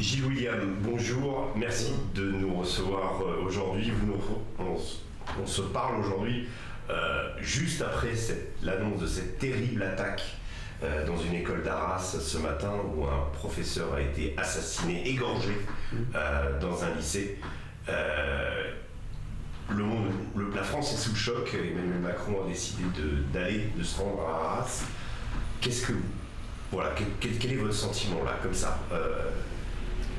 Gilles William, bonjour, merci de nous recevoir aujourd'hui. On se parle aujourd'hui juste après l'annonce de cette terrible attaque dans une école d'Arras ce matin où un professeur a été assassiné, égorgé dans un lycée. La France est sous le choc. Emmanuel Macron a décidé de se rendre à Arras. Quel est votre sentiment là, comme ça,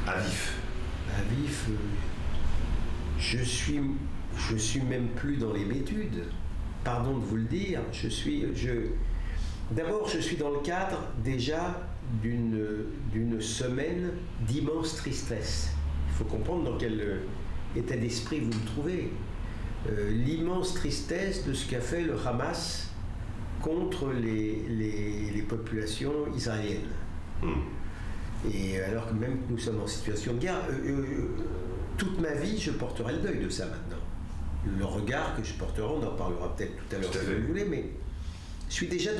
à vif? À vif, je suis même plus dans les métudes. Pardon de vous le dire. D'abord, je suis dans le cadre déjà d'une semaine d'immense tristesse. Il faut comprendre dans quel état d'esprit vous me trouvez. L'immense tristesse de ce qu'a fait le Hamas contre les populations israéliennes. Et alors que même que nous sommes en situation de guerre, toute ma vie, je porterai le deuil de ça maintenant. Le regard que je porterai, on en parlera peut-être tout à l'heure si vous voulez, mais je suis déjà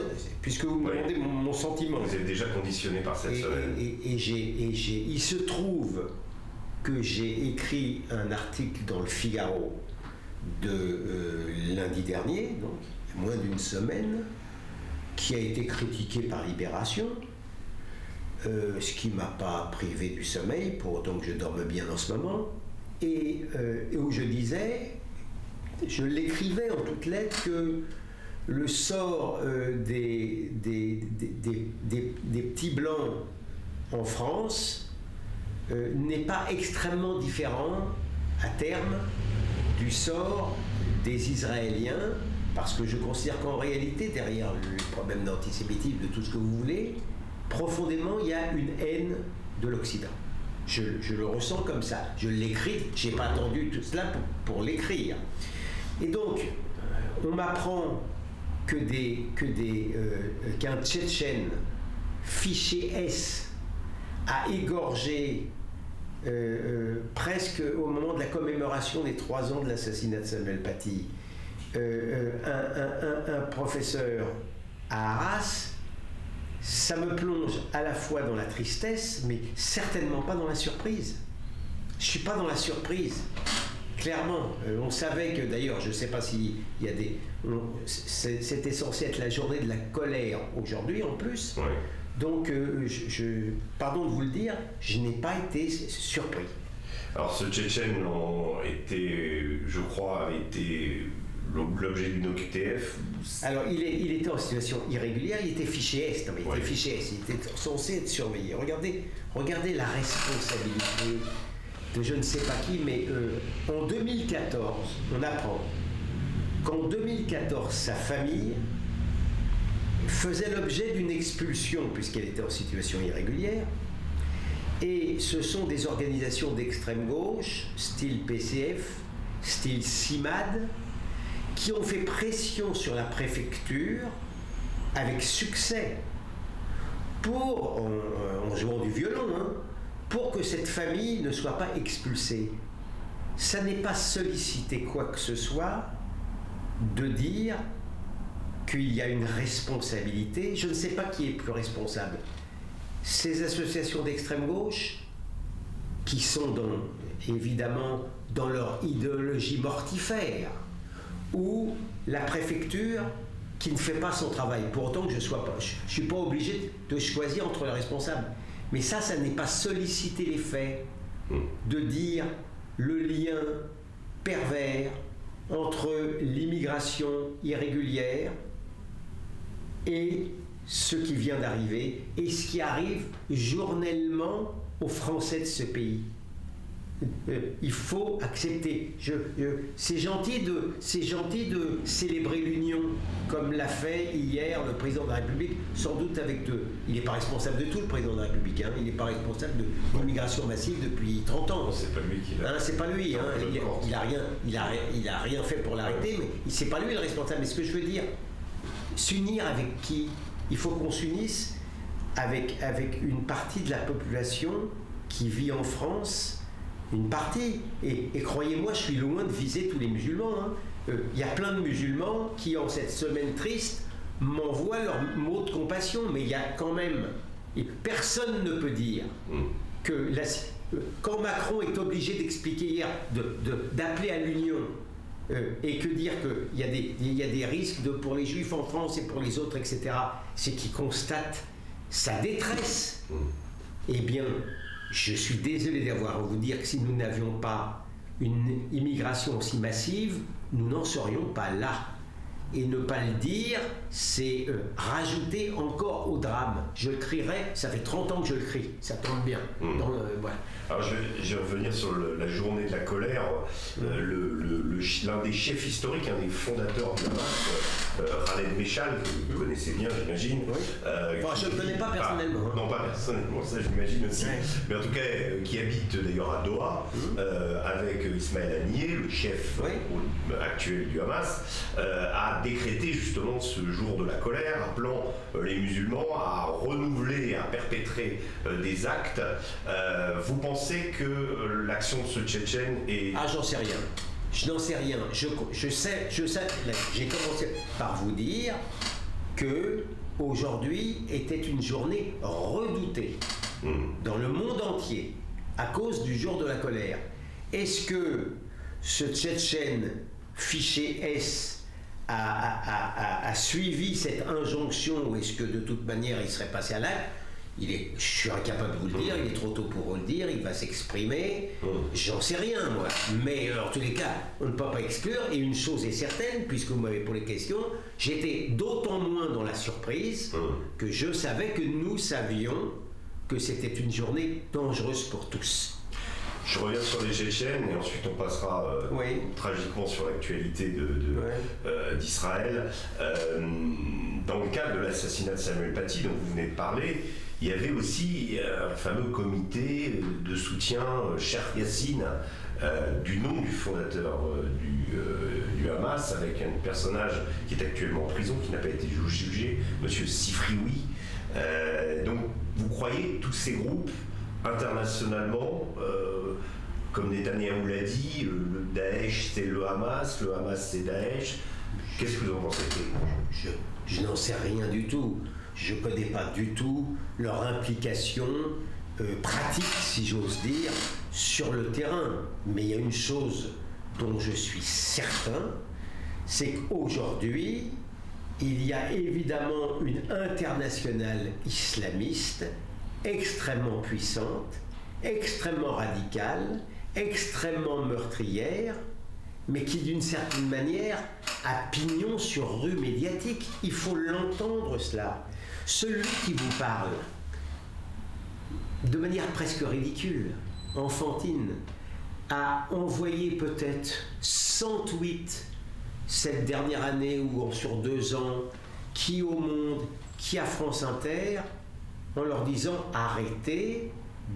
puisque vous me demandez mon sentiment. Vous êtes déjà conditionné par cette semaine. Il se trouve que j'ai écrit un article dans le Figaro de lundi dernier, donc il y a moins d'une semaine, qui a été critiqué par Libération, ce qui ne m'a pas privé du sommeil, pour autant que je dorme bien en ce moment, et où je l'écrivais en toutes lettres que le sort des petits blancs en France n'est pas extrêmement différent à terme du sort des Israéliens, parce que je considère qu'en réalité, derrière le problème d'antisémitisme, de tout ce que vous voulez, profondément, il y a une haine de l'Occident. Je le ressens comme ça. Je l'écris, je n'ai pas attendu tout cela pour l'écrire. Et donc, on m'apprend qu'un Tchétchène fiché S a égorgé presque au moment de la commémoration des 3 ans de l'assassinat de Samuel Paty un professeur à Arras. Ça me plonge à la fois dans la tristesse, mais certainement pas dans la surprise. Je suis pas dans la surprise. Clairement, on savait que d'ailleurs, je ne sais pas s'il y a c'était censé être la journée de la colère aujourd'hui en plus. Ouais. Donc, pardon de vous le dire, je n'ai pas été surpris. Alors, ce Tchétchène avait été l'objet d'une OQTF. Alors, il était en situation irrégulière, il était fiché S. Non, mais il était fiché S, il était censé être surveillé. Regardez la responsabilité de je ne sais pas qui, mais en 2014, on apprend qu'en 2014, sa famille faisait l'objet d'une expulsion puisqu'elle était en situation irrégulière, et ce sont des organisations d'extrême gauche, style PCF, style CIMAD, qui ont fait pression sur la préfecture avec succès en jouant du violon, pour que cette famille ne soit pas expulsée. Ça n'est pas solliciter quoi que ce soit de dire qu'il y a une responsabilité. Je ne sais pas qui est plus responsable. Ces associations d'extrême gauche, qui sont évidemment dans leur idéologie mortifère, ou la préfecture qui ne fait pas son travail. Pour autant que je ne suis pas obligé de choisir entre les responsables. Mais ça n'est pas solliciter les faits, de dire le lien pervers entre l'immigration irrégulière et ce qui vient d'arriver et ce qui arrive journellement aux Français de ce pays. Il faut accepter. C'est gentil de célébrer l'union comme l'a fait hier le président de la République, sans doute il n'est pas responsable de tout, le président de la République, il n'est pas responsable de l'immigration massive depuis 30 ans. C'est pas lui qui l'a. C'est pas lui, il a rien fait pour l'arrêter, mais c'est pas lui le responsable. Mais ce que je veux dire, s'unir avec qui? Il faut qu'on s'unisse avec une partie de la population qui vit en France. Une partie, et croyez-moi, je suis loin de viser tous les musulmans. Il y a plein de musulmans qui, en cette semaine triste, m'envoient leurs mots de compassion, mais il y a quand même, et personne ne peut dire que quand Macron est obligé d'expliquer hier, d'appeler à l'union, et que dire qu'il y a des risques pour les Juifs en France et pour les autres, etc., c'est qu'il constate sa détresse. Eh bien, je suis désolé d'avoir à vous dire que si nous n'avions pas une immigration aussi massive, nous n'en serions pas là. Et ne pas le dire, c'est rajouter encore au drame. Je le crierai, ça fait 30 ans que je le crie, ça tombe bien. Voilà. Alors je vais revenir sur la journée de la colère. L'un des chefs historiques, un des fondateurs de Hamas, Khaled Meshal, que vous connaissez bien, j'imagine. Oui. Je ne le connais pas personnellement. Non, pas personnellement, ça j'imagine aussi. Ouais. Mais en tout cas, qui habite d'ailleurs à Doha, avec Ismaël Haniyeh, le chef actuel du Hamas, a décrété justement ce jour de la colère, appelant les musulmans à renouveler, à perpétrer des actes. Vous pensez que l'action de ce Tchétchène est... Ah, j'en sais rien. Je n'en sais rien. Je sais. J'ai commencé par vous dire que aujourd'hui était une journée redoutée dans le monde entier à cause du jour de la colère. Est-ce que ce Tchétchène fiché S a suivi cette injonction, ou est-ce que de toute manière il serait passé à l'acte? Je suis incapable de vous le dire, il est trop tôt pour le dire, il va s'exprimer, j'en sais rien moi. Mais en tous les cas, on ne peut pas exclure, et une chose est certaine, puisque vous m'avez posé la question, j'étais d'autant moins dans la surprise que je savais que nous savions que c'était une journée dangereuse pour tous. Je reviens sur les Tchétchènes et ensuite on passera tragiquement sur l'actualité d'Israël. Dans le cadre de l'assassinat de Samuel Paty, dont vous venez de parler, il y avait aussi un fameux comité de soutien, Cher Yassine, du nom du fondateur du Hamas, avec un personnage qui est actuellement en prison, qui n'a pas été jugé, M. Sifrioui. Donc vous croyez tous ces groupes internationalement, comme Netanyahou l'a dit, le Daesh c'est le Hamas c'est Daesh. Qu'est-ce que vous en pensez? Je n'en sais rien du tout. Je ne connais pas du tout leur implication pratique, si j'ose dire, sur le terrain. Mais il y a une chose dont je suis certain, c'est qu'aujourd'hui, il y a évidemment une internationale islamiste extrêmement puissante, extrêmement radicale, extrêmement meurtrière, mais qui d'une certaine manière a pignon sur rue médiatique. Il faut l'entendre cela. Celui qui vous parle, de manière presque ridicule, enfantine, a envoyé peut-être 100 tweets cette dernière année ou sur 2 ans, qui au Monde, qui à France Inter, en leur disant arrêtez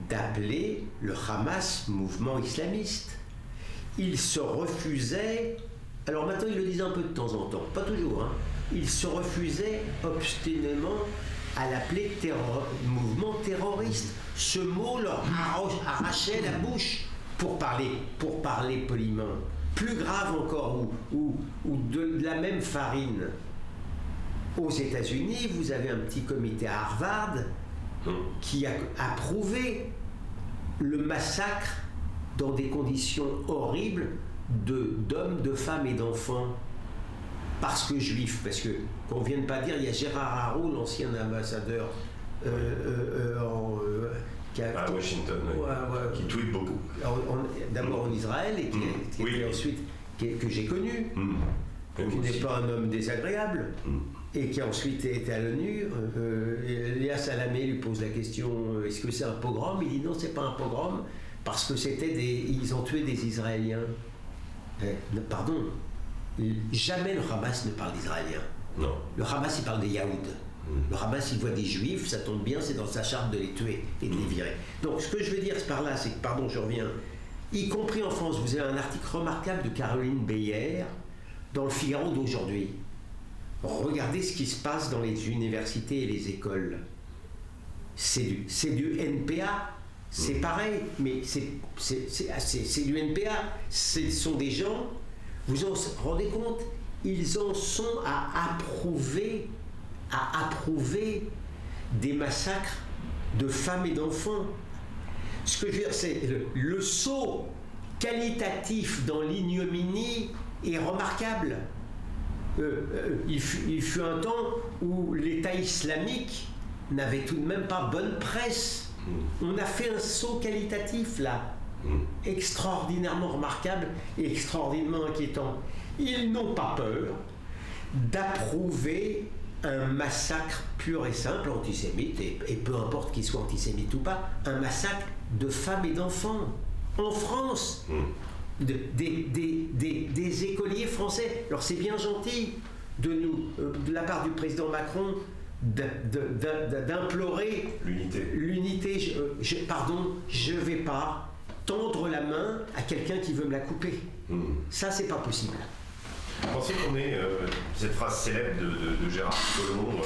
d'appeler le Hamas mouvement islamiste. Ils se refusaient, alors maintenant ils le disent un peu de temps en temps, pas toujours, hein, ils se refusaient obstinément à l'appeler mouvement terroriste. Ce mot leur arrachait la bouche pour parler poliment. Plus grave encore, ou de la même farine. Aux États-Unis, vous avez un petit comité à Harvard qui a approuvé le massacre dans des conditions horribles d'hommes, de femmes et d'enfants. Parce que juifs, parce que, qu'on ne vienne pas dire, il y a Gérard Haro, l'ancien ambassadeur à Washington, qui tweet beaucoup. D'abord en Israël, et qui était ensuite, que j'ai connu, qui n'est pas un homme désagréable, et qui ensuite était à l'ONU. Léa Salamé lui pose la question, est-ce que c'est un pogrom? Il dit non, c'est pas un pogrom, parce que ils ont tué des Israéliens. Pardon, jamais le Hamas ne parle d'Israéliens. Non. Le Hamas, il parle des Yaouds. Le Hamas, il voit des Juifs, ça tombe bien, c'est dans sa charte de les tuer et de les virer. Donc, ce que je veux dire par là, c'est que, pardon, je reviens, y compris en France, vous avez un article remarquable de Caroline Beyer dans le Figaro d'aujourd'hui. Regardez ce qui se passe dans les universités et les écoles. C'est du NPA, c'est pareil, mais c'est du NPA. Ce sont des gens, vous en rendez compte, ils en sont à approuver des massacres de femmes et d'enfants. Ce que je veux dire, c'est le saut qualitatif dans l'ignominie est remarquable. Il fut un temps où l'État islamique n'avait tout de même pas bonne presse. On a fait un saut qualitatif là, extraordinairement remarquable et extraordinairement inquiétant. Ils n'ont pas peur d'approuver un massacre pur et simple antisémite, et peu importe qu'il soit antisémite ou pas, un massacre de femmes et d'enfants en France. Des écoliers français. Alors c'est bien gentil de la part du président Macron d'implorer l'unité. Pardon, je ne vais pas tendre la main à quelqu'un qui veut me la couper. Ça, c'est pas possible. Pensez qu'on ait cette phrase célèbre de Gérard Collomb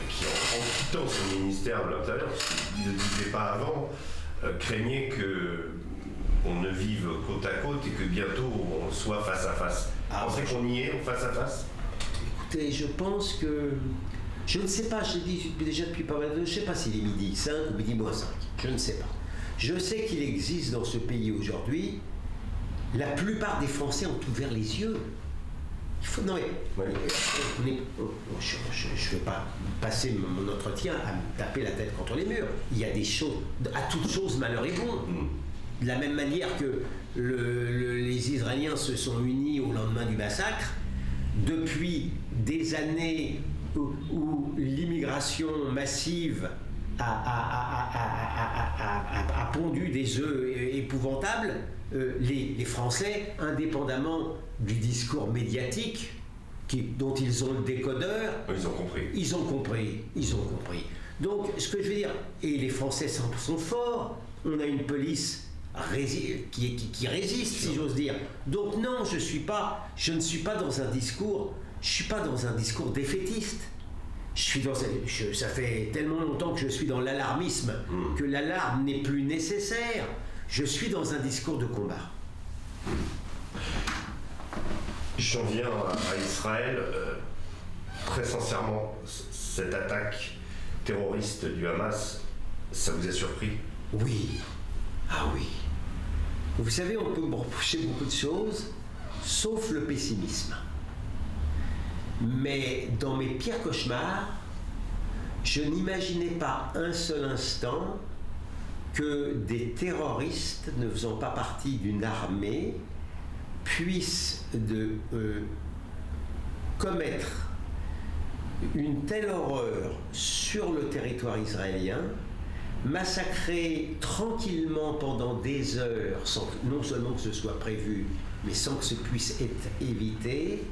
qui, en quittant son ministère de l'Intérieur, il ne le disait pas avant, craignait qu'on ne vive côte à côte et que bientôt on soit face à face. Pensez qu'on y est, face à face? Écoutez, je pense que... Je ne sais pas, je l'ai dit déjà depuis pas mal de temps, je ne sais pas s'il est midi 5 ou midi moins 5, je ne sais pas. Je sais qu'il existe dans ce pays aujourd'hui, la plupart des Français ont ouvert les yeux. Il faut, non, je ne vais pas passer mon entretien à me taper la tête contre les murs. Il y a des choses, à toutes choses, malheur est bon. De la même manière que les Israéliens se sont unis au lendemain du massacre, depuis des années où l'immigration massive a pondu des œufs épouvantables, les Français, indépendamment du discours médiatique dont ils ont le décodeur, ils ont compris. Donc, ce que je veux dire, et les Français sont forts, on a une police qui résiste, si j'ose dire. Donc non, je ne suis pas dans un discours défaitiste. Ça fait tellement longtemps que je suis dans l'alarmisme que l'alarme n'est plus nécessaire. Je suis dans un discours de combat. J'en viens à Israël. Très sincèrement, cette attaque terroriste du Hamas, ça vous a surpris? Oui. Ah oui. Vous savez, on peut me reprocher beaucoup de choses, sauf le pessimisme. Mais dans mes pires cauchemars, je n'imaginais pas un seul instant que des terroristes ne faisant pas partie d'une armée puissent commettre une telle horreur sur le territoire israélien, massacrer tranquillement pendant des heures, non seulement que ce soit prévu, mais sans que ce puisse être évité,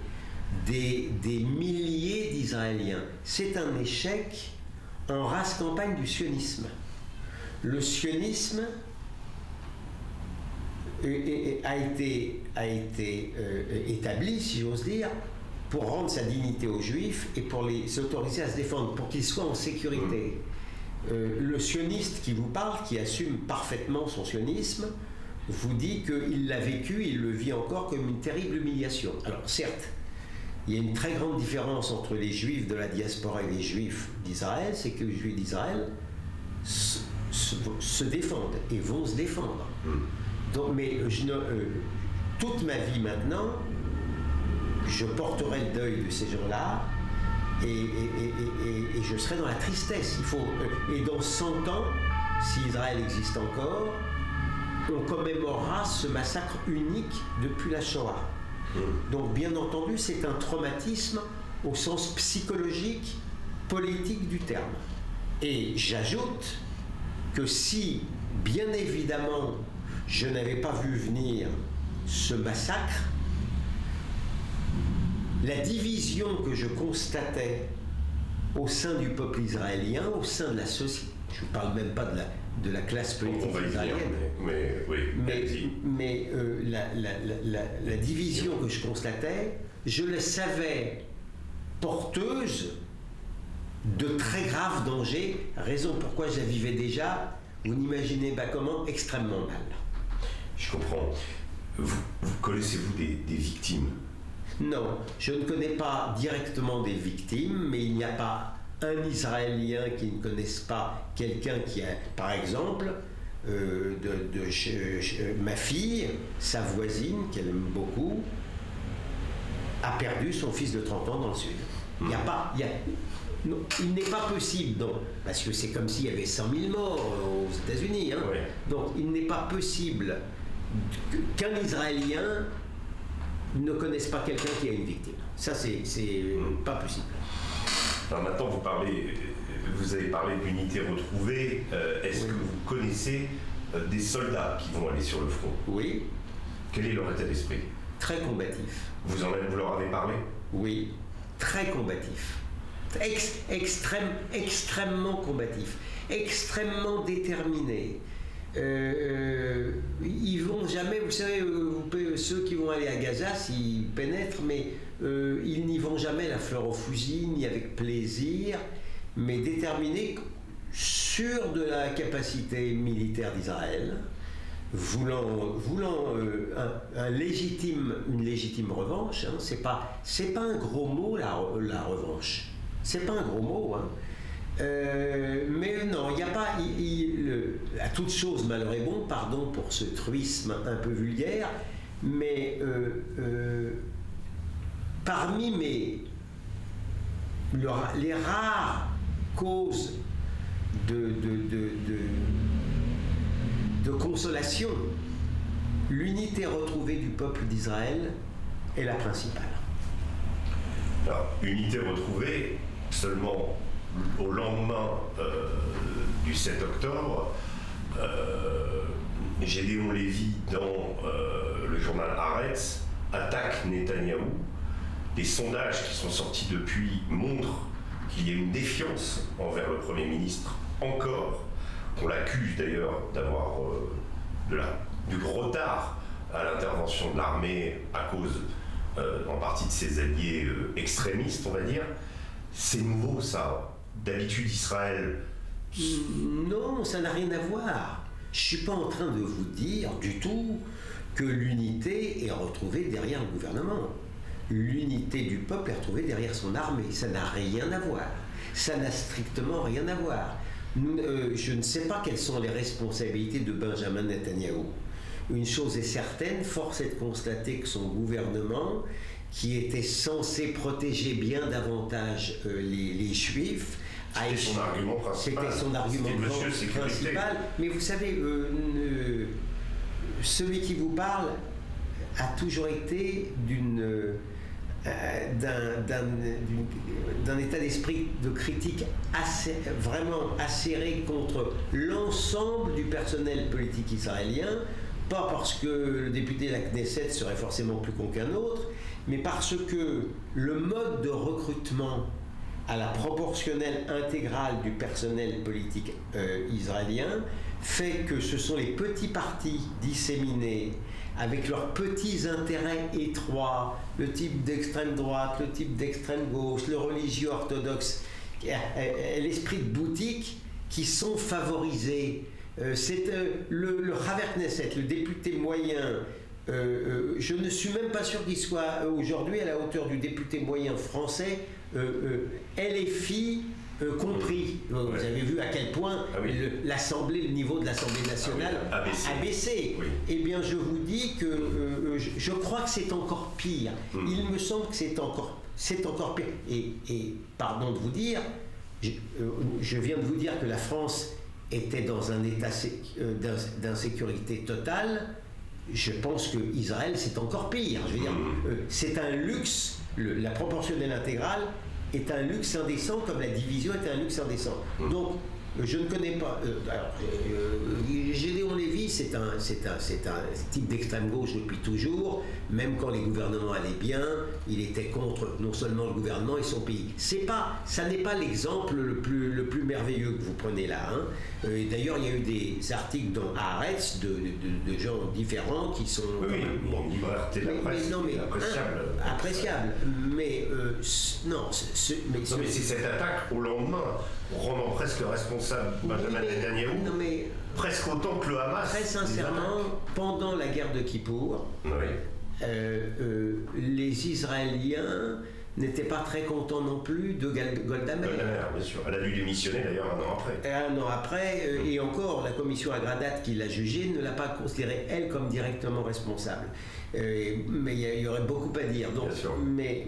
des milliers d'Israéliens. C'est un échec en race campagne du sionisme. Le sionisme a été établi, si j'ose dire, pour rendre sa dignité aux Juifs et pour les autoriser à se défendre, pour qu'ils soient en sécurité. Le sioniste qui vous parle, qui assume parfaitement son sionisme, vous dit qu'il l'a vécu, il le vit encore comme une terrible humiliation. Alors certes, il y a une très grande différence entre les Juifs de la diaspora et les Juifs d'Israël, c'est que les Juifs d'Israël se défendent et vont se défendre. Donc, mais toute ma vie maintenant, je porterai le deuil de ces gens-là et je serai dans la tristesse. Et dans 100 ans, si Israël existe encore, on commémorera ce massacre unique depuis la Shoah. Donc bien entendu, c'est un traumatisme au sens psychologique, politique du terme. Et j'ajoute que si, bien évidemment, je n'avais pas vu venir ce massacre, la division que je constatais au sein du peuple israélien, au sein de la société, je ne parle même pas de la classe politique israélienne, mais la division que je constatais, je la savais porteuse de très graves dangers, raison pourquoi je la vivais déjà, vous n'imaginez pas comment, extrêmement mal. Je comprends. Vous connaissez-vous des victimes? Non, je ne connais pas directement des victimes, mais il n'y a pas un Israélien qui ne connaisse pas quelqu'un qui a, par exemple, ma fille, sa voisine, qu'elle aime beaucoup, a perdu son fils de 30 ans dans le sud. Non, il n'est pas possible, donc, parce que c'est comme s'il y avait 100 000 morts aux États-Unis. Hein. Ouais. Donc il n'est pas possible qu'un Israélien ne connaisse pas quelqu'un qui a une victime. Ça, c'est pas possible. Alors maintenant, vous avez parlé d'unité retrouvée. Est-ce que vous connaissez des soldats qui vont aller sur le front? Oui. Quel est leur état d'esprit? Très combatif. Vous leur avez parlé? Oui, très combatif. Extrêmement combatif. Extrêmement déterminé. Ils vont jamais, vous savez, ceux qui vont aller à Gaza, s'ils pénètrent, mais ils n'y vont jamais la fleur au fusil, ni avec plaisir, mais déterminés, sûrs de la capacité militaire d'Israël, voulant une légitime revanche. Hein. C'est pas un gros mot, la revanche. C'est pas un gros mot. Hein. Mais non, il n'y a pas. À toute chose, malheur est bon, pardon pour ce truisme un peu vulgaire, mais parmi les rares causes de consolation, l'unité retrouvée du peuple d'Israël est la principale. Alors, unité retrouvée, seulement au lendemain du 7 octobre, Gédéon Lévy, dans le journal Haaretz, attaque Netanyahou. Les sondages qui sont sortis depuis montrent qu'il y a une défiance envers le Premier ministre encore, qu'on l'accuse d'ailleurs d'avoir du retard à l'intervention de l'armée à cause en partie de ses alliés extrémistes, on va dire. C'est nouveau, ça. D'habitude, Israël... Non, ça n'a rien à voir. Je ne suis pas en train de vous dire du tout que l'unité est retrouvée derrière le gouvernement. L'unité du peuple est retrouvée derrière son armée. Ça n'a rien à voir. Ça n'a strictement rien à voir. Je ne sais pas quelles sont les responsabilités de Benjamin Netanyahou. Une chose est certaine, force est de constater que son gouvernement, qui était censé protéger bien davantage les Juifs, c'était son argument principal. C'était son argument principal. Mais vous savez, celui qui vous parle a toujours été d'un état d'esprit de critique vraiment acéré contre l'ensemble du personnel politique israélien, pas parce que le député de la Knesset serait forcément plus con qu'un autre, mais parce que le mode de recrutement à la proportionnelle intégrale du personnel politique israélien fait que ce sont les petits partis disséminés avec leurs petits intérêts étroits, le type d'extrême droite, le type d'extrême gauche, le religieux orthodoxe, l'esprit de boutique qui sont favorisés. C'est le Haver Knesset, le député moyen. Je ne suis même pas sûr qu'il soit aujourd'hui à la hauteur du député moyen français, LFI compris. Vous avez vu à quel point le niveau de l'Assemblée nationale a baissé. Oui. Eh bien, je vous dis que je crois que c'est encore pire. Il me semble que c'est encore pire. Et pardon de vous dire, je viens de vous dire que la France était dans un état d'insécurité totale. Je pense que Israël, c'est encore pire. Je veux dire, c'est un luxe. La proportionnelle intégrale est un luxe indécent, comme la division est un luxe indécent. Donc, je ne connais pas. Gédéon Lévy, c'est un type d'extrême gauche depuis toujours. Même quand les gouvernements allaient bien, il était contre non seulement le gouvernement et son pays. Ça n'est pas l'exemple le plus merveilleux que vous prenez là. Hein. D'ailleurs, il y a eu des articles dans Haaretz de gens différents qui sont. Oui, bon, liberté de la presse, appréciable. Mais non, mais c'est cette attaque au lendemain rendant presque responsable Benjamin Netanyahou, presque autant que le Hamas. Très sincèrement, pendant la guerre de Kippour, les Israéliens n'était pas très content non plus de Golda Meir. Golda Meir, bien sûr. Elle a dû démissionner d'ailleurs un an après. Et un an après, et encore, la commission Agradat qui l'a jugée ne l'a pas considérée, elle, comme directement responsable. Mais il y aurait beaucoup à dire. Donc, mais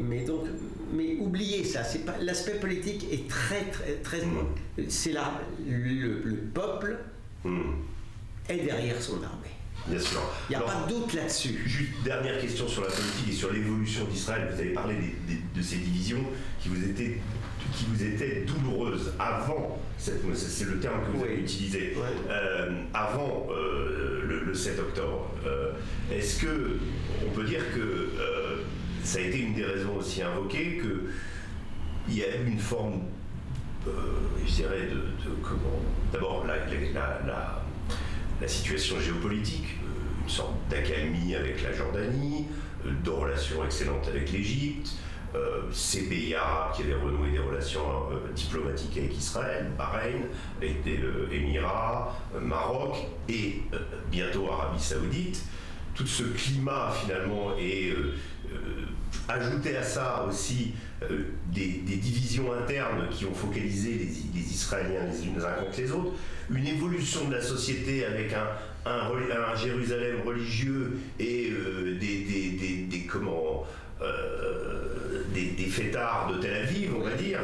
oubliez ça, c'est pas, l'aspect politique est très c'est là, le peuple est derrière son armée. Bien sûr. Il n'y a pas de doute là-dessus. Juste dernière question sur la politique et sur l'évolution d'Israël. Vous avez parlé de ces divisions qui vous étaient douloureuses avant, c'est le terme que vous avez utilisé, avant le 7 octobre. Est-ce que on peut dire que ça a été une des raisons aussi invoquées, qu'il y a eu une forme, je dirais, d'abord la situation géopolitique, une sorte d'accalmie avec la Jordanie, de relations excellentes avec l'Égypte, ces pays arabes qui avaient renoué des relations diplomatiques avec Israël, Bahreïn, avec des Émirats, Maroc et bientôt Arabie Saoudite. Tout ce climat finalement est ajouté à ça aussi des divisions internes qui ont focalisé les Israéliens les uns contre les autres, une évolution de la société avec un Jérusalem religieux et des fêtards de Tel Aviv, on va dire,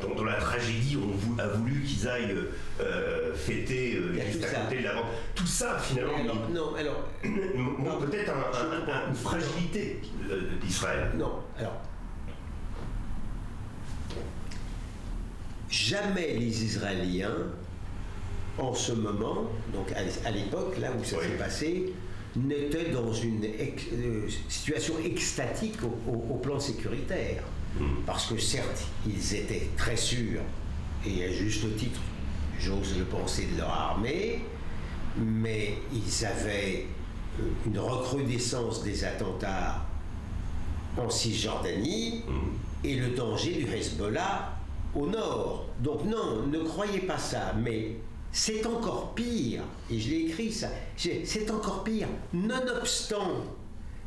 dont la tragédie a voulu qu'ils aillent fêter juste à côté de la vente. Tout ça, finalement, montre peut-être une fragilité d'Israël. Non, alors... Jamais les Israéliens, en ce moment, donc à l'époque, là où ça s'est passé, n'étaient dans une situation extatique au plan sécuritaire. Parce que certes, ils étaient très sûrs, et à juste titre, j'ose le penser, de leur armée, mais ils avaient une recrudescence des attentats en Cisjordanie et le danger du Hezbollah au nord. Donc non, ne croyez pas ça, mais c'est encore pire, et je l'ai écrit ça, c'est encore pire. Nonobstant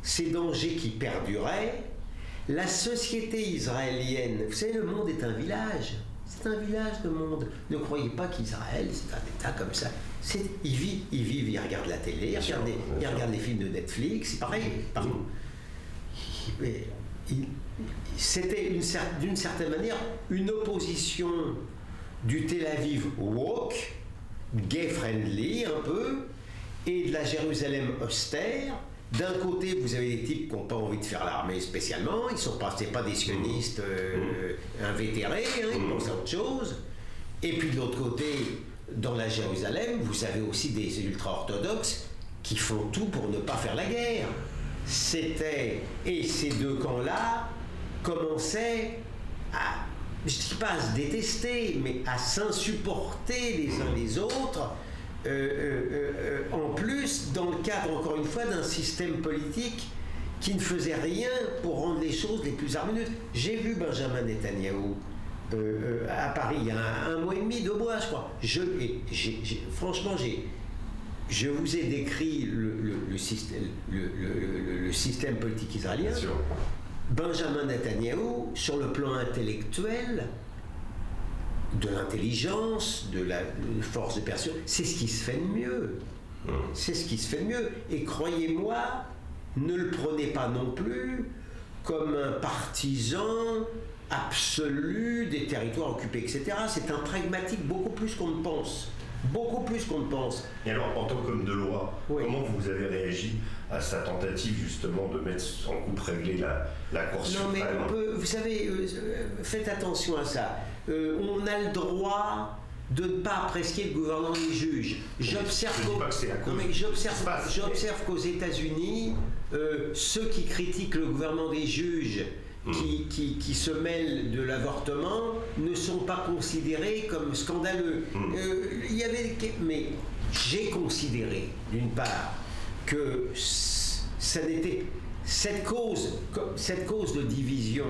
ces dangers qui perduraient, la société israélienne, vous savez, le monde est un village. C'est un village, le monde. Ne croyez pas qu'Israël, c'est un État comme ça. Ils vivent, ils regardent la télé, ils regardent les films de Netflix, c'est pareil. Pardon. C'était d'une certaine manière une opposition du Tel Aviv woke, gay-friendly un peu, et de la Jérusalem austère. D'un côté, vous avez des types qui n'ont pas envie de faire l'armée spécialement, ils sont pas des sionistes invétérés, ils pensent à autre chose. Et puis de l'autre côté, dans la Jérusalem, vous avez aussi des ultra-orthodoxes qui font tout pour ne pas faire la guerre. Et ces deux camps-là commençaient à, je ne dis pas à se détester, mais à s'insupporter les uns les autres. En plus, dans le cadre, encore une fois, d'un système politique qui ne faisait rien pour rendre les choses les plus harmonieuses. J'ai vu Benjamin Netanyahou à Paris il y a un mois et demi, 2 mois, je crois. Franchement, je vous ai décrit le système politique israélien. Benjamin Netanyahou, sur le plan intellectuel, de l'intelligence, de la force de persuasion, c'est ce qui se fait de mieux. C'est ce qui se fait de mieux. Et croyez-moi, ne le prenez pas non plus comme un partisan absolu des territoires occupés, etc. C'est un pragmatique beaucoup plus qu'on ne pense. Beaucoup plus qu'on ne pense. Et alors, en tant qu'homme de loi, comment vous avez réagi à sa tentative justement de mettre en coupe réglée la Cour suprême ? Non, mais vous savez, faites attention à ça. On a le droit de ne pas apprécier le gouvernement des juges. J'observe qu'aux États-Unis, ceux qui critiquent le gouvernement des juges, qui se mêlent de l'avortement, ne sont pas considérés comme scandaleux. Mais j'ai considéré, d'une part, que cette cause de division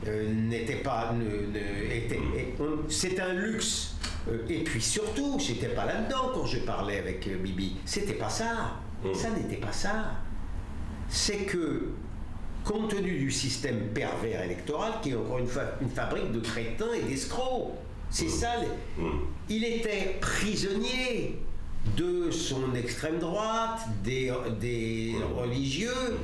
n'était pas... c'est un luxe. Et puis surtout, j'étais pas là-dedans quand je parlais avec Bibi. C'était pas ça. Ça n'était pas ça. C'est que compte tenu du système pervers électoral qui est encore une fois une fabrique de crétins et d'escrocs. C'est ça. Il était prisonnier de son extrême droite, des religieux,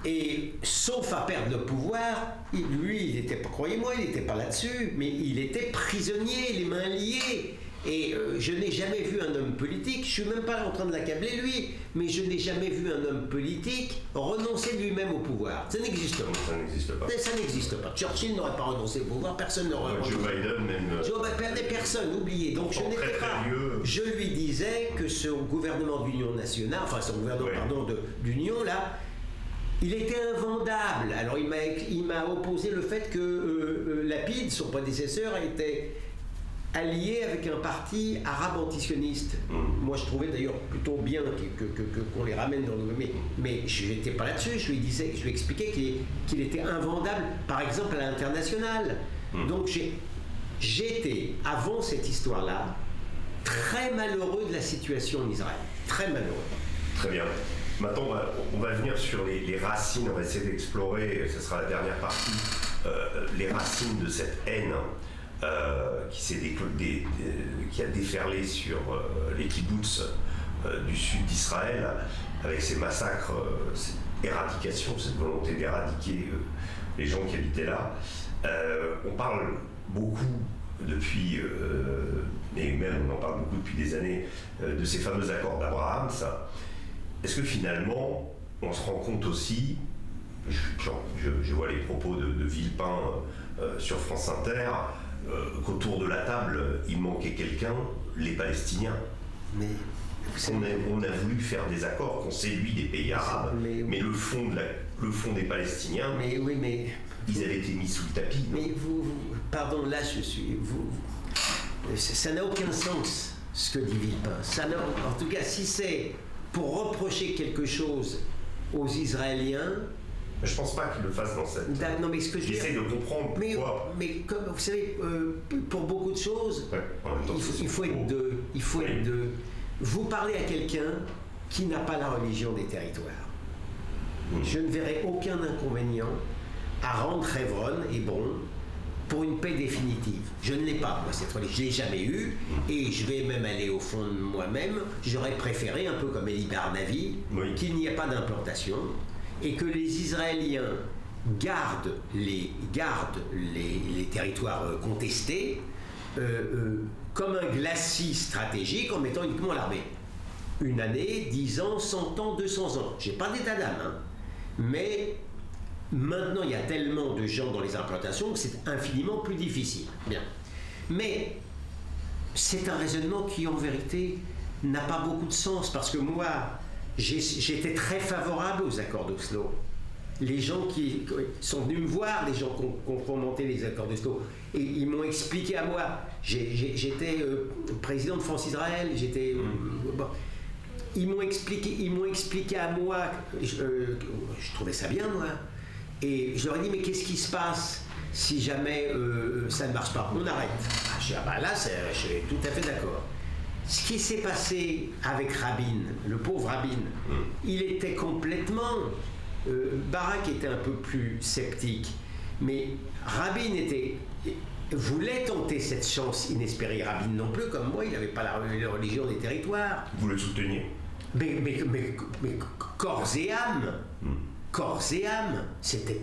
et sauf à perdre le pouvoir, lui, il était, croyez-moi, il n'était pas là-dessus, mais il était prisonnier, les mains liées. Et je n'ai jamais vu un homme politique, je ne suis même pas en train de l'accabler lui, mais je n'ai jamais vu un homme politique renoncer lui-même au pouvoir. Ça n'existe pas. Ça n'existe pas. Ça n'existe pas. Churchill n'aurait pas renoncé au pouvoir, personne n'aurait renoncé. Joe Biden même. Joe Biden, personne, oublié. Donc je n'étais pas. Je lui disais que ce gouvernement d'union nationale, enfin son gouvernement, pardon, d'union là, il était invendable. Alors il m'a opposé le fait que Lapide, son prédécesseur, était allié avec un parti arabe antisioniste. Moi, je trouvais d'ailleurs plutôt bien qu'on les ramène dans le... Mais je n'étais pas là-dessus. Je lui expliquais qu'il était invendable, par exemple, à l'international. Donc, j'étais, avant cette histoire-là, très malheureux de la situation en Israël. Très malheureux. Très bien. Maintenant, on va venir sur les racines. On va essayer d'explorer, ce sera la dernière partie, les racines de cette haine qui a déferlé sur les kibboutz du sud d'Israël, avec ces massacres, cette éradication, cette volonté d'éradiquer les gens qui habitaient là. On parle beaucoup depuis, et même on en parle beaucoup depuis des années, de ces fameux accords d'Abraham. Est-ce que finalement, on se rend compte aussi, je vois les propos de Villepin sur France Inter, qu'autour de la table, il manquait quelqu'un, les Palestiniens. Mais on a voulu faire des accords qu'on séduit des pays arabes, mais le fond des Palestiniens, ils avaient été mis sous le tapis. Non? Mais pardon, là ça n'a aucun sens ce que dit Villepin. En tout cas, si c'est pour reprocher quelque chose aux Israéliens. Je pense pas qu'il le fasse dans cette... Non, mais ce que j'essaie de comprendre pourquoi. Mais comme vous savez, pour beaucoup de choses, il faut être deux. Vous parlez à quelqu'un qui n'a pas la religion des territoires. Je ne verrai aucun inconvénient à rendre Hébron pour une paix définitive. Je ne l'ai pas, moi, cette religion. Je ne l'ai jamais eue, et je vais même aller au fond de moi-même. J'aurais préféré, un peu comme Elie Barnavi, qu'il n'y ait pas d'implantation, et que les Israéliens gardent les territoires contestés comme un glacis stratégique en mettant uniquement l'armée. Une année, 10 ans, 100 ans, 200 ans. Je n'ai pas d'état d'âme, hein. Mais maintenant, il y a tellement de gens dans les implantations que c'est infiniment plus difficile. Bien. Mais c'est un raisonnement qui, en vérité, n'a pas beaucoup de sens, parce que moi, j'étais très favorable aux accords d'Oslo. Les gens qui sont venus me voir, les gens qui ont fomenté les accords d'Oslo, et ils m'ont expliqué à moi. J'étais président de France-Israël, ils m'ont expliqué à moi, je trouvais ça bien, moi. Et je leur ai dit, mais qu'est-ce qui se passe si jamais ça ne marche pas? On arrête. Là, je suis tout à fait d'accord. Ce qui s'est passé avec Rabin, le pauvre Rabin, il était complètement... Barak était un peu plus sceptique, mais Rabin voulait tenter cette chance inespérée. Rabin non plus, comme moi, il n'avait pas la religion des territoires. Vous le souteniez? Mais corps et âme. Corps et âme. C'était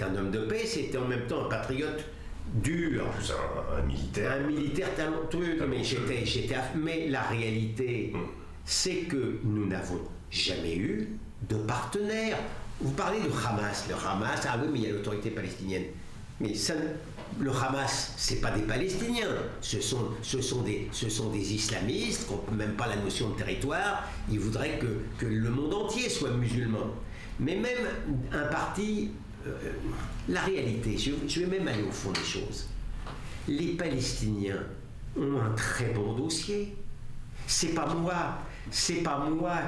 un homme de paix, c'était en même temps un patriote dur. En plus, un militaire. Un militaire talentueux. Mais la réalité, c'est que nous n'avons jamais eu de partenaires. Vous parlez de Hamas. Le Hamas, ah oui, mais il y a l'autorité palestinienne. Mais le Hamas, c'est pas des Palestiniens. Ce sont des islamistes qui n'ont même pas la notion de territoire. Ils voudraient que le monde entier soit musulman. Mais même un parti... la réalité, je vais même aller au fond des choses. Les Palestiniens ont un très bon dossier. C'est pas moi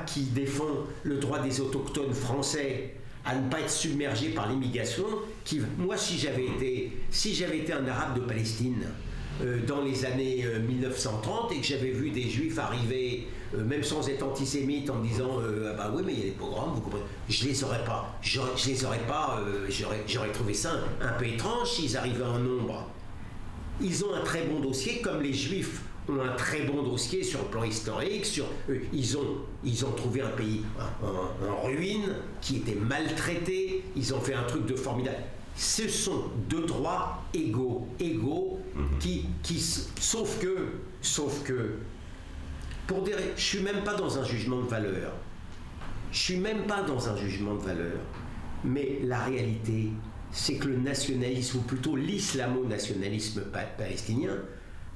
qui défends le droit des autochtones français à ne pas être submergés par l'immigration. Moi, si j'avais été un arabe de Palestine, dans les années 1930 et que j'avais vu des juifs arriver, même sans être antisémites, en me disant ah bah oui mais il y a des pogroms, vous comprenez, je les aurais pas, j'aurais trouvé ça un peu étrange s'ils arrivaient en nombre. Ils ont un très bon dossier, comme les juifs ont un très bon dossier sur le plan historique. Ils ont trouvé un pays en ruine, qui était maltraité. Ils ont fait un truc de formidable. Ce sont deux droits égaux, sauf que, pour dire, je suis même pas dans un jugement de valeur. Mais la réalité, c'est que le nationalisme, ou plutôt l'islamo-nationalisme palestinien,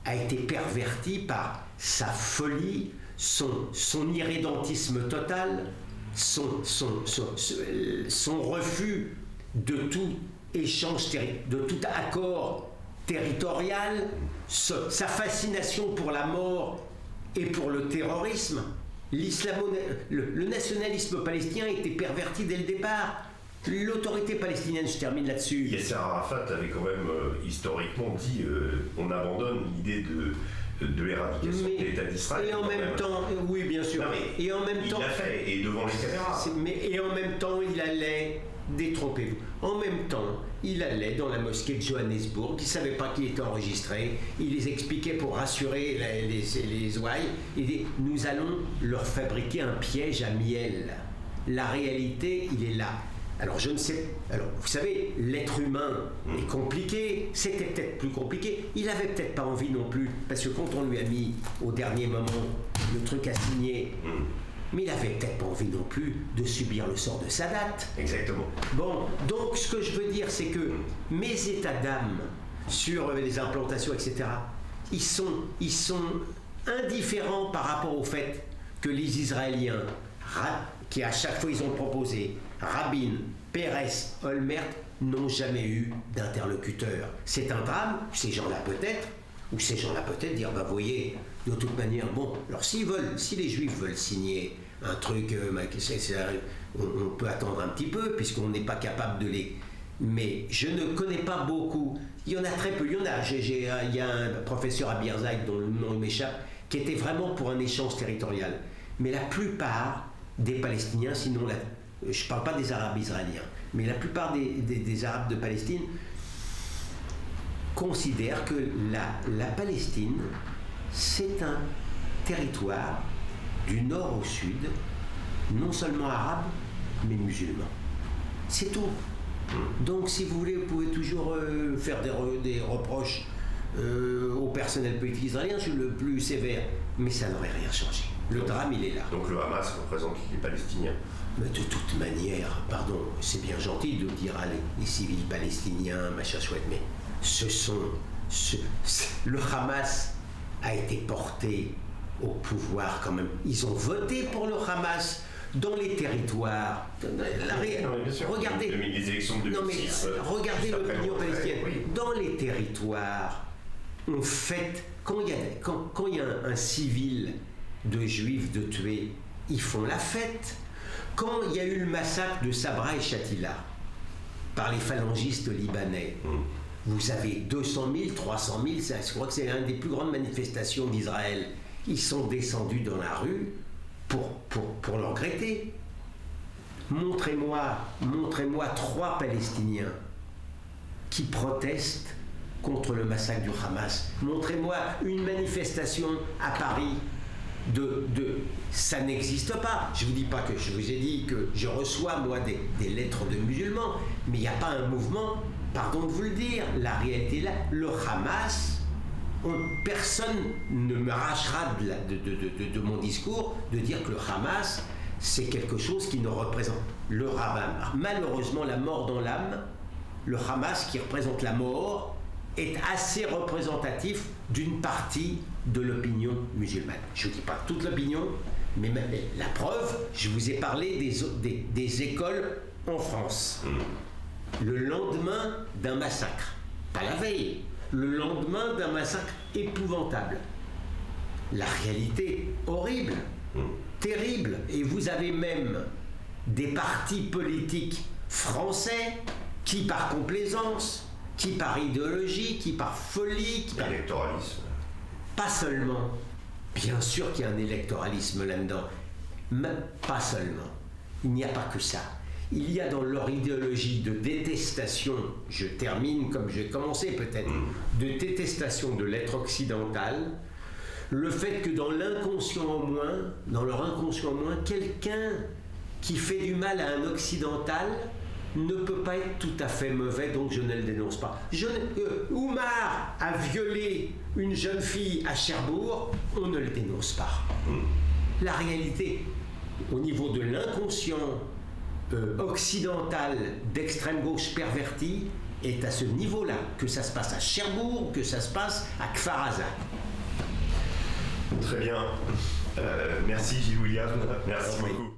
a été perverti par sa folie, son irrédentisme total, son refus de tout échange, de tout accord territorial, sa fascination pour la mort et pour le terrorisme. Le nationalisme palestinien a été perverti dès le départ. L'autorité palestinienne, je termine là-dessus. Yasser Arafat avait quand même historiquement dit on abandonne l'idée de l'éradication de l'État d'Israël. Et en même temps, oui bien sûr. Non, et en même temps, il l'a fait, et devant les caméras. Et en même temps, il allait, détrompez-vous, en même temps, il allait dans la mosquée de Johannesburg, qui ne savait pas qu'il était enregistré, il les expliquait pour rassurer les ouailles, il dit nous allons leur fabriquer un piège à miel. La réalité, il est là. Alors je ne sais, vous savez, l'être humain est compliqué, c'était peut-être plus compliqué, il avait peut-être pas envie non plus, parce que quand on lui a mis au dernier moment le truc à signer, mais il avait peut-être pas envie non plus de subir le sort de Sadat. Exactement. Bon, donc ce que je veux dire, c'est que mes états d'âme sur les implantations, etc., ils sont indifférents par rapport au fait que les Israéliens, qui à chaque fois ils ont proposé, Rabin, Peres, Olmert, n'ont jamais eu d'interlocuteur. C'est un drame, ces gens-là peut-être dire, bah voyez, de toute manière, bon, alors si les Juifs veulent signer un truc, on peut attendre un petit peu, puisqu'on n'est pas capable de les... Mais je ne connais pas beaucoup, il y en a très peu, il y a un professeur à Birzeit, dont le nom m'échappe, qui était vraiment pour un échange territorial. Mais la plupart des Palestiniens, sinon je ne parle pas des Arabes israéliens, mais la plupart des Arabes de Palestine considèrent que la Palestine, c'est un territoire du nord au sud, non seulement arabe, mais musulman. C'est tout. Donc, si vous voulez, vous pouvez toujours faire des reproches au personnel politique israélien, je suis le plus sévère, mais ça n'aurait rien changé. Le drame, il est là. Donc le Hamas représente les Palestiniens. Mais de toute manière, pardon, c'est bien gentil de dire les civils palestiniens, machin chouette, mais le Hamas a été porté au pouvoir quand même. Ils ont voté pour le Hamas dans les territoires. Regardez les élections de 2006. Regardez l'opinion palestinienne. Oui. Dans les territoires, on fête, quand il y a un civil de juifs de tués, ils font la fête. Quand il y a eu le massacre de Sabra et Shatila par les phalangistes libanais, vous avez 200 000, 300 000, je crois que c'est l'une des plus grandes manifestations d'Israël. Ils sont descendus dans la rue pour le regretter. Montrez-moi 3 Palestiniens qui protestent contre le massacre du Hamas. Montrez-moi une manifestation à Paris ça n'existe pas. Je vous dis pas que je vous ai dit que je reçois moi des lettres de musulmans, mais il n'y a pas un mouvement, pardon de vous le dire, la réalité est là. Le Hamas, personne ne m'arrachera de mon discours de dire que le Hamas c'est quelque chose qui ne représente le Hamas. Malheureusement, la mort dans l'âme, le Hamas qui représente la mort est assez représentatif d'une partie de l'opinion musulmane. Je ne dis pas toute l'opinion, mais la preuve, je vous ai parlé des écoles en France. Le lendemain d'un massacre, pas la veille, le lendemain d'un massacre épouvantable. La réalité horrible, terrible. Et vous avez même des partis politiques français qui, par complaisance, qui par idéologie, qui par folie, qui par... Électoralisme. Pas seulement. Bien sûr qu'il y a un électoralisme là-dedans, mais pas seulement. Il n'y a pas que ça. Il y a dans leur idéologie de détestation, je termine comme j'ai commencé peut-être, de détestation de l'être occidental, le fait que dans l'inconscient au moins, dans leur inconscient au moins, quelqu'un qui fait du mal à un occidental ne peut pas être tout à fait mauvais, donc je ne le dénonce pas. Oumar a violé une jeune fille à Cherbourg, on ne le dénonce pas. La réalité, au niveau de l'inconscient occidental d'extrême gauche pervertie, est à ce niveau-là, que ça se passe à Cherbourg, que ça se passe à Kfar Aza. Très bien. Merci Gilles William. Merci beaucoup.